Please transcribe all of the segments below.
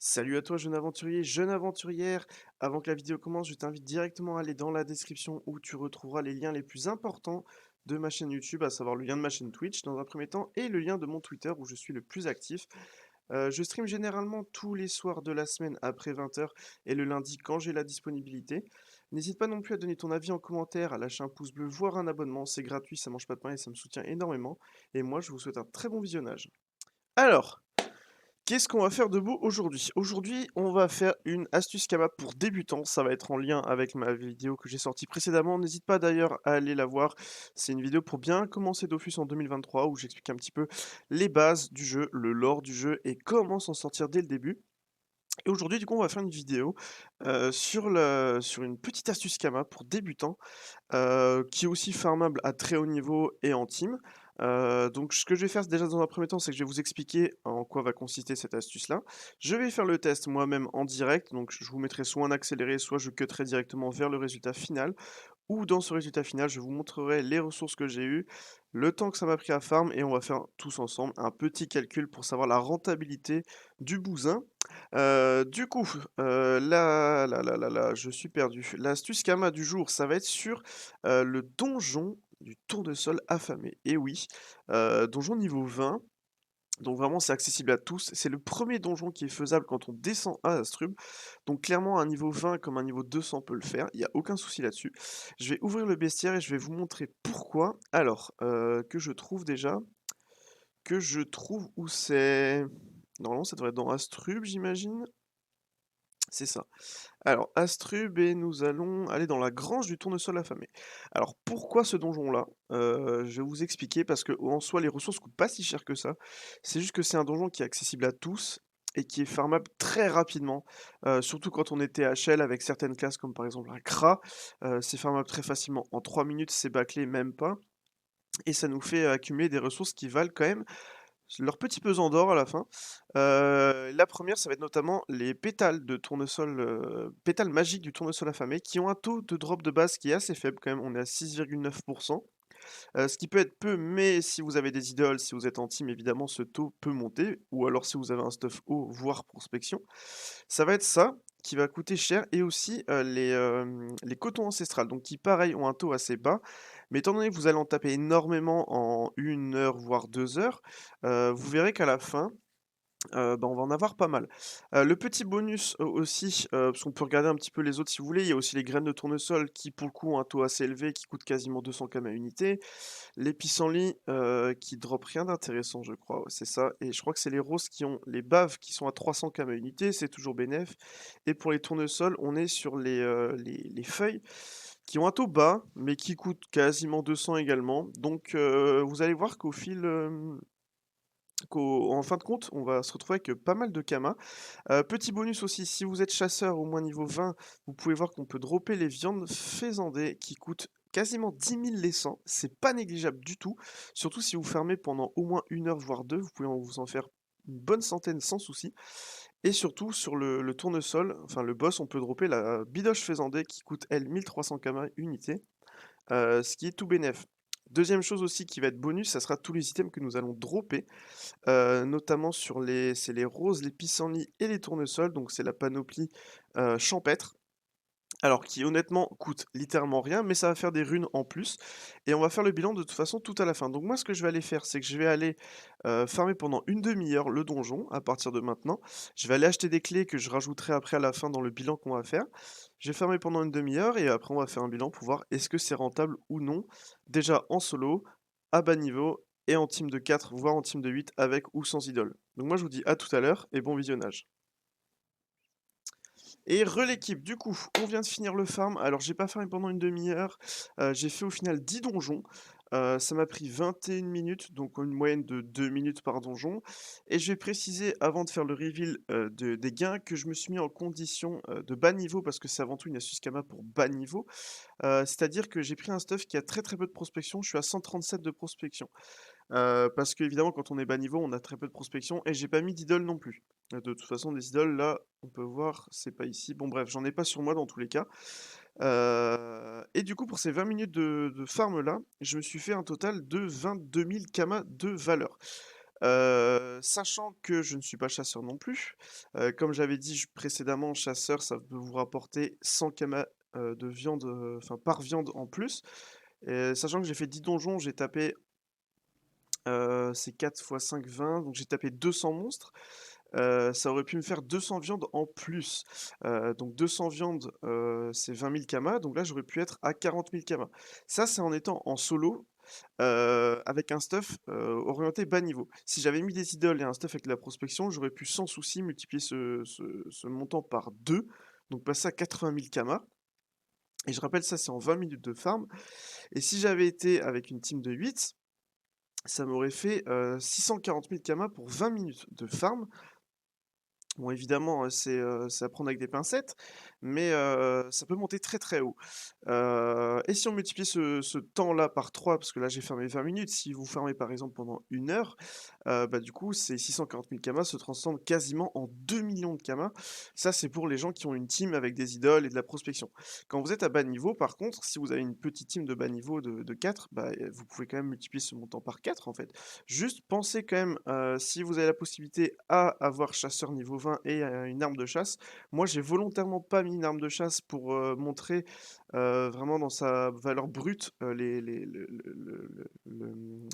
Salut à toi jeune aventurier, jeune aventurière. Avant que la vidéo commence, je t'invite directement à aller dans la description où tu retrouveras les liens les plus importants de ma chaîne YouTube, à savoir le lien de ma chaîne Twitch dans un premier temps et le lien de mon Twitter où je suis le plus actif. Je stream généralement tous les soirs de la semaine après 20 h et le lundi quand j'ai la disponibilité. N'hésite pas non plus à donner ton avis en commentaire, à lâcher un pouce bleu, voire un abonnement, c'est gratuit, ça mange pas de pain et ça me soutient énormément. Et moi, je vous souhaite un très bon visionnage. Alors, qu'est-ce qu'on va faire de beau aujourd'hui? Aujourd'hui, on va faire une astuce Kama pour débutants. Ça va être en lien avec ma vidéo que j'ai sortie précédemment. N'hésite pas d'ailleurs à aller la voir. C'est une vidéo pour bien commencer Dofus en 2023 où j'explique un petit peu les bases du jeu, le lore du jeu et comment s'en sortir dès le début. Et aujourd'hui, du coup, on va faire une vidéo sur une petite astuce Kama pour débutants qui est aussi farmable à très haut niveau et en team. Donc ce que je vais faire déjà dans un premier temps, c'est que je vais vous expliquer en quoi va consister cette astuce-là. Je vais faire le test moi-même en direct, donc je vous mettrai soit en accéléré, soit je cutterai directement vers le résultat final, ou dans ce résultat final, je vous montrerai les ressources que j'ai eues, le temps que ça m'a pris à farm, et on va faire tous ensemble un petit calcul pour savoir la rentabilité du bousin. Du coup, je suis perdu. L'astuce Kama du jour, ça va être sur, le donjon du tournesol affamé. Et oui, donjon niveau 20, donc vraiment c'est accessible à tous. C'est le premier donjon qui est faisable quand on descend à Astrub. Donc clairement un niveau 20 comme un niveau 200 peut le faire, il y a aucun souci là-dessus. Je vais ouvrir le bestiaire et je vais vous montrer pourquoi. Alors, que je trouve où c'est? Normalement ça devrait être dans Astrub, j'imagine? C'est ça. Alors, Astrub et nous allons aller dans la grange du tournesol affamé. Alors, pourquoi ce donjon-là? Je vais vous expliquer parce que en soi, les ressources coûtent pas si cher que ça. C'est juste que c'est un donjon qui est accessible à tous et qui est farmable très rapidement, surtout quand on est THL avec certaines classes comme par exemple un Kra, c'est farmable très facilement. En 3 minutes, c'est bâclé, même pas et ça nous fait accumuler des ressources qui valent quand même leur petit pesant d'or à la fin. La première, ça va être notamment les pétales de tournesol, pétales magiques du tournesol affamé qui ont un taux de drop de base qui est assez faible quand même, on est à 6,9%. Ce qui peut être peu, mais si vous avez des idoles, si vous êtes en team, évidemment, ce taux peut monter, ou alors si vous avez un stuff haut, voire prospection. Ça va être ça qui va coûter cher et aussi, les cotons ancestrales, donc qui pareil ont un taux assez bas, mais étant donné que vous allez en taper énormément en 1 heure, voire 2 heures, vous verrez qu'à la fin, bah, on va en avoir pas mal. Le petit bonus aussi, parce qu'on peut regarder un petit peu les autres si vous voulez, il y a aussi les graines de tournesol qui pour le coup ont un taux assez élevé, qui coûtent quasiment 200 km à unité. Les pissenlits, qui dropent rien d'intéressant je crois, ouais, c'est ça et je crois que c'est les roses qui ont les baves qui sont à 300 km à unité, c'est toujours bénef et pour les tournesols, on est sur les feuilles qui ont un taux bas, mais qui coûtent quasiment 200 également. Donc vous allez voir qu'en fin de compte, on va se retrouver avec, pas mal de kamas. Petit bonus aussi, si vous êtes chasseur au moins niveau 20, vous pouvez voir qu'on peut dropper les viandes faisandées qui coûtent quasiment 10 000 les 100. C'est pas négligeable du tout, surtout si vous fermez pendant au moins 1 heure, voire 2, vous pouvez vous en faire une bonne centaine sans souci. Et surtout sur le tournesol, enfin le boss, on peut dropper la bidoche faisandée qui coûte elle 1300 kama unité, ce qui est tout bénef. Deuxième chose aussi qui va être bonus, ça sera tous les items que nous allons dropper. Notamment sur les roses, les pissenlits et les tournesols, donc c'est la panoplie, champêtre. Alors qui honnêtement coûte littéralement rien, mais ça va faire des runes en plus et on va faire le bilan de toute façon tout à la fin. Donc moi ce que je vais aller faire, c'est que je vais aller, farmer pendant une demi heure le donjon à partir de maintenant. Je vais aller acheter des clés que je rajouterai après à la fin dans le bilan qu'on va faire. Je vais farmer pendant une demi heure et après on va faire un bilan pour voir est-ce que c'est rentable ou non. Déjà en solo, à bas niveau et en team de 4 voire en team de 8 avec ou sans idole. Donc moi je vous dis à tout à l'heure et bon visionnage. Et l'équipe, du coup, on vient de finir le farm. Alors, j'ai pas farmé pendant une demi-heure. J'ai fait au final 10 donjons. Ça m'a pris 21 minutes, donc une moyenne de 2 minutes par donjon. Et je vais préciser, avant de faire le reveal des gains, que je me suis mis en condition de bas niveau, parce que c'est avant tout une astuce Kama pour bas niveau. C'est-à-dire que j'ai pris un stuff qui a très très peu de prospection. Je suis à 137 de prospection. Parce qu'évidemment, quand on est bas niveau, on a très peu de prospection et j'ai pas mis d'idoles non plus. De toute façon, des idoles, là, on peut voir, c'est pas ici. Bon bref, j'en ai pas sur moi dans tous les cas. Et du coup, pour ces 20 minutes de farm là, je me suis fait un total de 22 000 kamas de valeur. Sachant que je ne suis pas chasseur non plus, comme j'avais dit précédemment, chasseur, ça peut vous rapporter 100 kamas, de viande, enfin par viande en plus. Sachant que j'ai fait 10 donjons, j'ai tapé, c'est 4 fois 5, 20, donc j'ai tapé 200 monstres. Ça aurait pu me faire 200 viandes en plus. Donc 200 viandes, c'est 20 000 kamas, donc là j'aurais pu être à 40 000 kamas. Ça, c'est en étant en solo, avec un stuff, orienté bas niveau. Si j'avais mis des idoles et un stuff avec de la prospection, j'aurais pu sans souci multiplier ce montant par 2, donc passer à 80 000 kamas. Et je rappelle, ça c'est en 20 minutes de farm. Et si j'avais été avec une team de 8, ça m'aurait fait 640 000 kamas pour 20 minutes de farm. Bon, évidemment, c'est à prendre avec des pincettes, mais ça peut monter très, très haut. Et si on multiplie ce temps-là par 3, parce que là, j'ai fermé 20 minutes, si vous fermez, par exemple, pendant 1 heure, bah, du coup, ces 640 000 kamas se transforment quasiment en 2 millions de kamas. Ça, c'est pour les gens qui ont une team avec des idoles et de la prospection. Quand vous êtes à bas niveau, par contre, si vous avez une petite team de bas niveau de 4, bah, vous pouvez quand même multiplier ce montant par 4, en fait. Juste pensez quand même, si vous avez la possibilité à avoir chasseur niveau 20 et une arme de chasse. Moi, j'ai volontairement pas mis une arme de chasse pour montrer vraiment dans sa valeur brute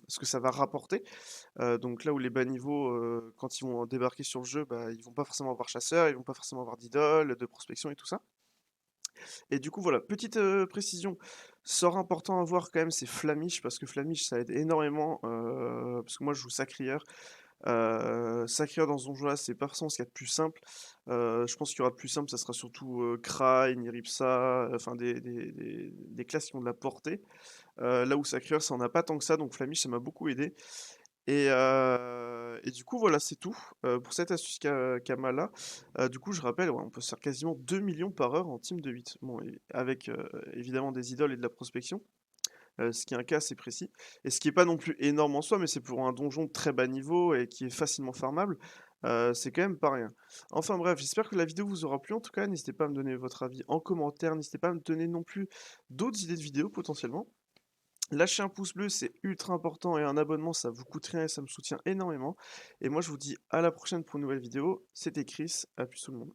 ce que ça va rapporter. Donc là où les bas niveaux, quand ils vont débarquer sur le jeu, bah, ils vont pas forcément avoir chasseur, ils vont pas forcément avoir d'idole, de prospection et tout ça. Et du coup, voilà, petite précision, sort important à voir quand même, c'est Flamish, parce que Flamish, ça aide énormément, parce que moi, je joue Sacrieur. Sacrieur dans ce donjon-là, c'est pas forcément ce qu'il y a de plus simple. Je pense qu'il y aura de plus simple, ça sera surtout Krai, Niripsa, enfin des classes qui ont de la portée. Là où Sacrieur, ça en a pas tant que ça, donc Flamish, ça m'a beaucoup aidé. Et du coup, voilà, c'est tout pour cette astuce Kamala. Du coup, je rappelle, ouais, on peut se faire quasiment 2 millions par heure en team de 8. Bon, et avec évidemment des idoles et de la prospection, ce qui est un cas assez précis. Et ce qui est pas non plus énorme en soi, mais c'est pour un donjon de très bas niveau et qui est facilement farmable, c'est quand même pas rien. Enfin bref, j'espère que la vidéo vous aura plu. En tout cas, n'hésitez pas à me donner votre avis en commentaire, n'hésitez pas à me donner non plus d'autres idées de vidéos potentiellement. Lâchez un pouce bleu, c'est ultra important, et un abonnement, ça vous coûte rien et ça me soutient énormément. Et moi, je vous dis à la prochaine pour une nouvelle vidéo. C'était Chris, à plus tout le monde.